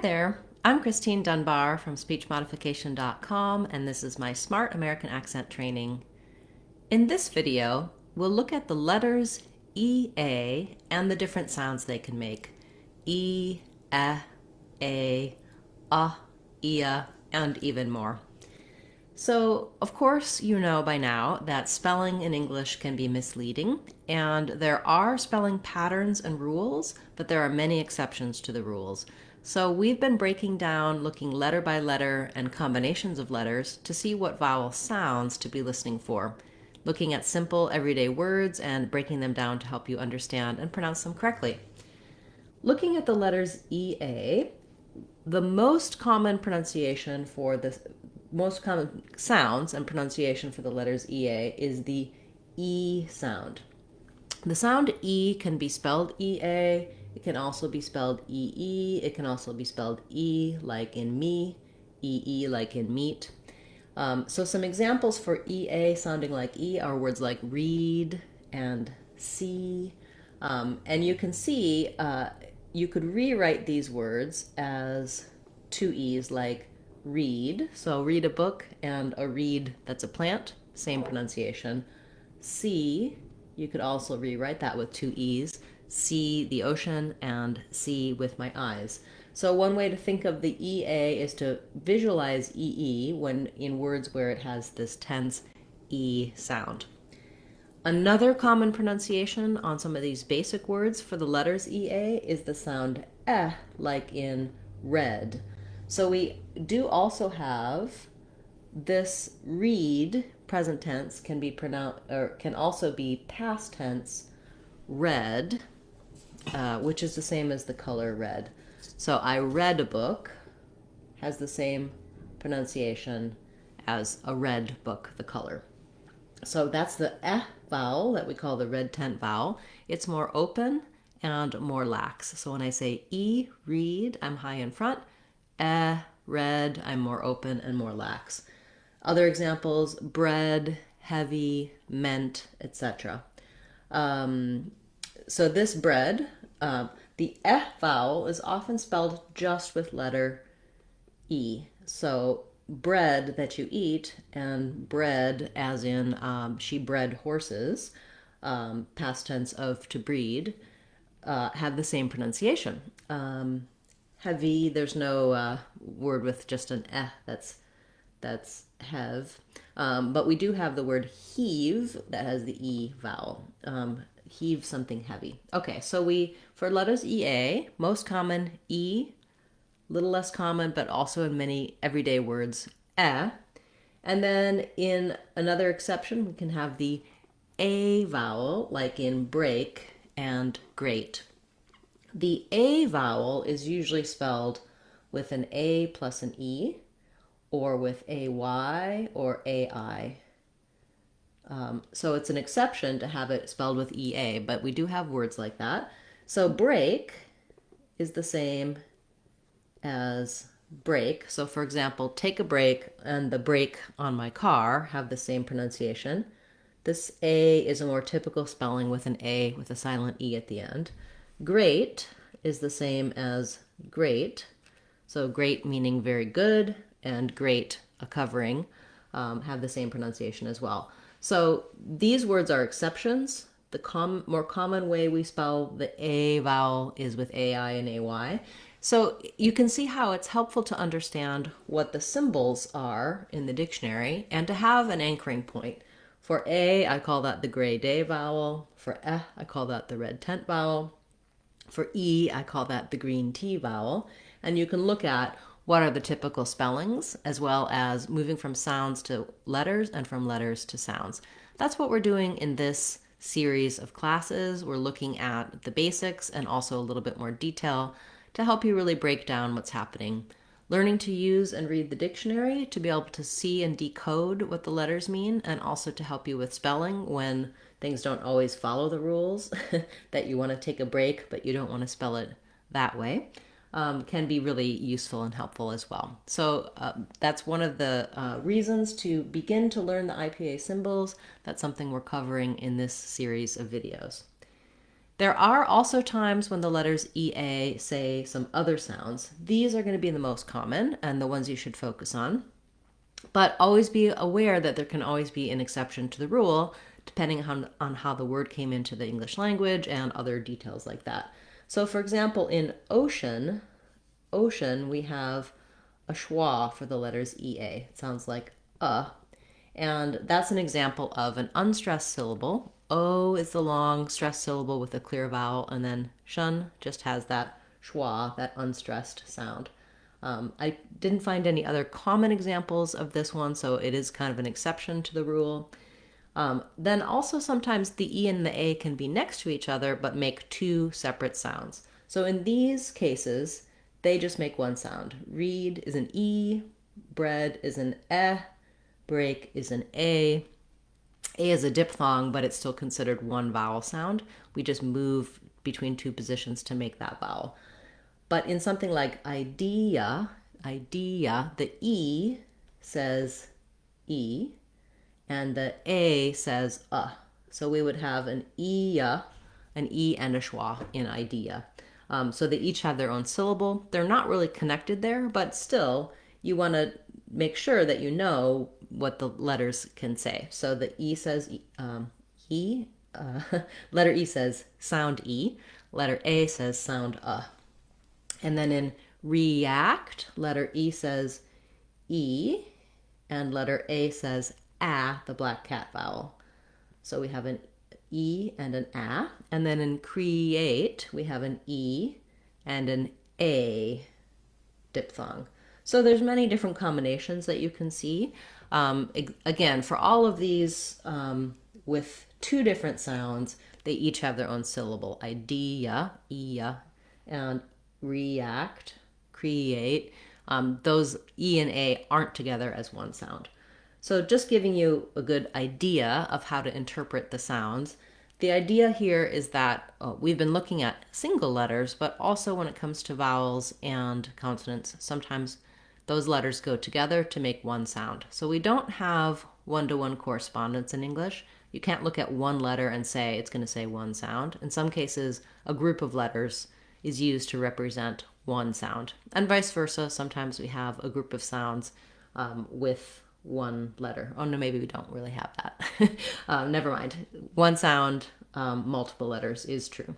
there, I'm Christine Dunbar from SpeechModification.com, and this is my Smart American Accent Training. In this video, we'll look at the letters EA and the different sounds they can make. E, a, ia, and even more. So, of course, you know by now that spelling in English can be misleading, and there are spelling patterns and rules, but there are many exceptions to the rules. So we've been breaking down, looking letter by letter and combinations of letters to see what vowel sounds to be listening for, looking at simple everyday words and breaking them down to help you understand and pronounce them correctly. Looking at the letters EA, the most common pronunciation for the most common sounds and pronunciation for the letters EA is the E sound. The sound E can be spelled EA, it can also be spelled EE, it can also be spelled E like in me, EE like in meat. So some examples for EA sounding like E are words like read and see. And you can see, you could rewrite these words as two E's like read. So read a book and a reed that's a plant, same pronunciation. See, you could also rewrite that with two E's. See the ocean and see with my eyes. So one way to think of the EA is to visualize EE when in words where it has this tense E sound. Another common pronunciation on some of these basic words for the letters EA is the sound like in red. So we do also have this read, present tense, can be pronounced or can also be past tense read, which is the same as the color red. So I read a book has the same pronunciation as a red book, the color. So that's the vowel that we call the red tent vowel. It's more open and more lax. So when I say E, read, I'm high in front. Red, I'm more open and more lax. Other examples, bread, heavy, meant, etc. So this bread, the vowel is often spelled just with letter E. So bread that you eat and bred as in she bred horses, past tense of to breed, have the same pronunciation. Heavy, there's no word with just an that's have. But we do have the word heave that has the E vowel. Heave something heavy. Okay, so for letters EA, most common E, little less common, but also in many everyday words, And then in another exception, we can have the A vowel, like in break and great. The A vowel is usually spelled with an A plus an E, or with AY or AI. So it's an exception to have it spelled with EA, but we do have words like that. So break is the same as break. So for example, take a break and the brake on my car have the same pronunciation. This A is a more typical spelling with an A with a silent E at the end. Great is the same as great. So great meaning very good and great, a covering, have the same pronunciation as well. So these words are exceptions. The more common way we spell the A vowel is with AI and AY. So you can see how it's helpful to understand what the symbols are in the dictionary and to have an anchoring point. For A, I call that the gray day vowel. For I call that the red tent vowel. For E, I call that the green tea vowel. And you can look at what are the typical spellings, as well as moving from sounds to letters and from letters to sounds. That's what we're doing in this series of classes. We're looking at the basics and also a little bit more detail to help you really break down what's happening. Learning to use and read the dictionary to be able to see and decode what the letters mean, and also to help you with spelling when things don't always follow the rules, that you want to take a break but you don't want to spell it that way. Can be really useful and helpful as well. So that's one of the reasons to begin to learn the IPA symbols. That's something we're covering in this series of videos. There are also times when the letters EA say some other sounds. These are going to be the most common and the ones you should focus on. But always be aware that there can always be an exception to the rule depending on how the word came into the English language and other details like that. So for example, in ocean, we have a schwa for the letters EA. It sounds like and that's an example of an unstressed syllable. O is the long stressed syllable with a clear vowel, and then shun just has that schwa, that unstressed sound. I didn't find any other common examples of this one, so it is kind of an exception to the rule. Then also sometimes the E and the A can be next to each other but make two separate sounds. So in these cases, they just make one sound. Read is an E, bread is an break is an A. A is a diphthong, but it's still considered one vowel sound. We just move between two positions to make that vowel. But in something like idea, the E says E, and the A says So we would have an E and a schwa in idea. So they each have their own syllable. They're not really connected there, but still, you want to make sure that you know what the letters can say. So the E says letter E says sound E, letter A says sound And then in react, letter E says E, and letter A says the black cat vowel. So we have an E and an A. And then in create, we have an E and an A diphthong. So there's many different combinations that you can see. Again, for all of these with two different sounds, they each have their own syllable. Idea, and react, create. Those E and A aren't together as one sound. So just giving you a good idea of how to interpret the sounds. The idea here is that we've been looking at single letters, but also when it comes to vowels and consonants, sometimes those letters go together to make one sound. So we don't have one-to-one correspondence in English. You can't look at one letter and say it's going to say one sound. In some cases, a group of letters is used to represent one sound. And vice versa, sometimes we have a group of sounds with one letter. Oh no, maybe we don't really have that. Never mind. One sound, multiple letters is true.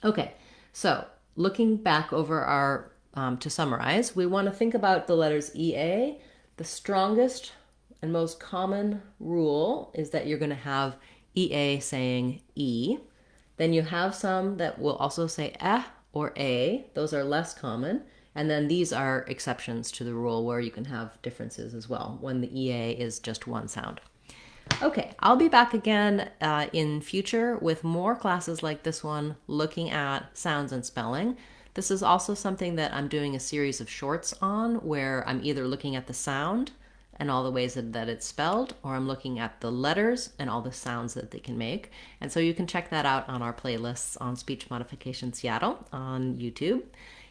Okay, so looking back over our to summarize, we want to think about the letters EA. The strongest and most common rule is that you're going to have EA saying E. Then you have some that will also say or A. Those are less common. And then these are exceptions to the rule where you can have differences as well when the EA is just one sound. Okay, I'll be back again in future with more classes like this one looking at sounds and spelling. This is also something that I'm doing a series of shorts on where I'm either looking at the sound and all the ways that it's spelled, or I'm looking at the letters and all the sounds that they can make. And so you can check that out on our playlists on Speech Modification Seattle on YouTube.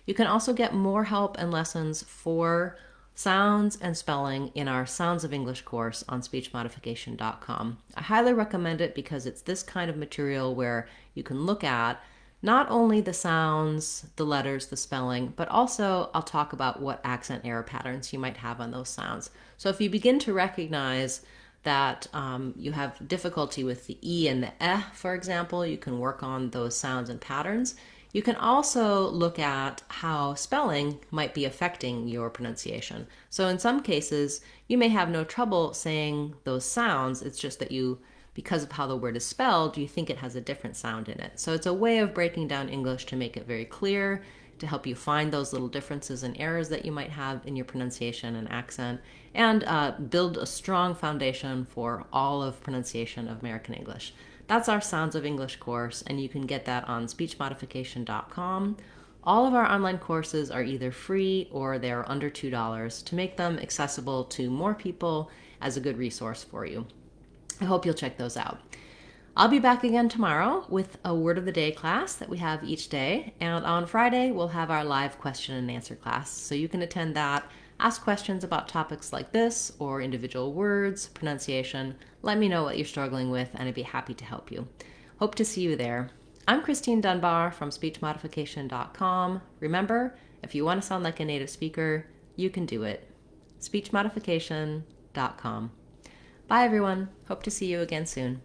You can also get more help and lessons for sounds and spelling in our Sounds of English course on speechmodification.com. I highly recommend it because it's this kind of material where you can look at not only the sounds, the letters, the spelling, but also I'll talk about what accent error patterns you might have on those sounds. So if you begin to recognize that you have difficulty with the E and the for example, you can work on those sounds and patterns. You can also look at how spelling might be affecting your pronunciation. So in some cases, you may have no trouble saying those sounds. It's just that you, because of how the word is spelled, you think it has a different sound in it. So it's a way of breaking down English to make it very clear, to help you find those little differences and errors that you might have in your pronunciation and accent, and build a strong foundation for all of pronunciation of American English. That's our Sounds of English course, and you can get that on speechmodification.com. All of our online courses are either free or they're under $2 to make them accessible to more people as a good resource for you. I hope you'll check those out. I'll be back again tomorrow with a Word of the Day class that we have each day, and on Friday we'll have our live question and answer class, so you can attend that. Ask questions about topics like this or individual words, pronunciation. Let me know what you're struggling with and I'd be happy to help you. Hope to see you there. I'm Christine Dunbar from speechmodification.com. Remember, if you want to sound like a native speaker, you can do it. speechmodification.com. Bye, everyone. Hope to see you again soon.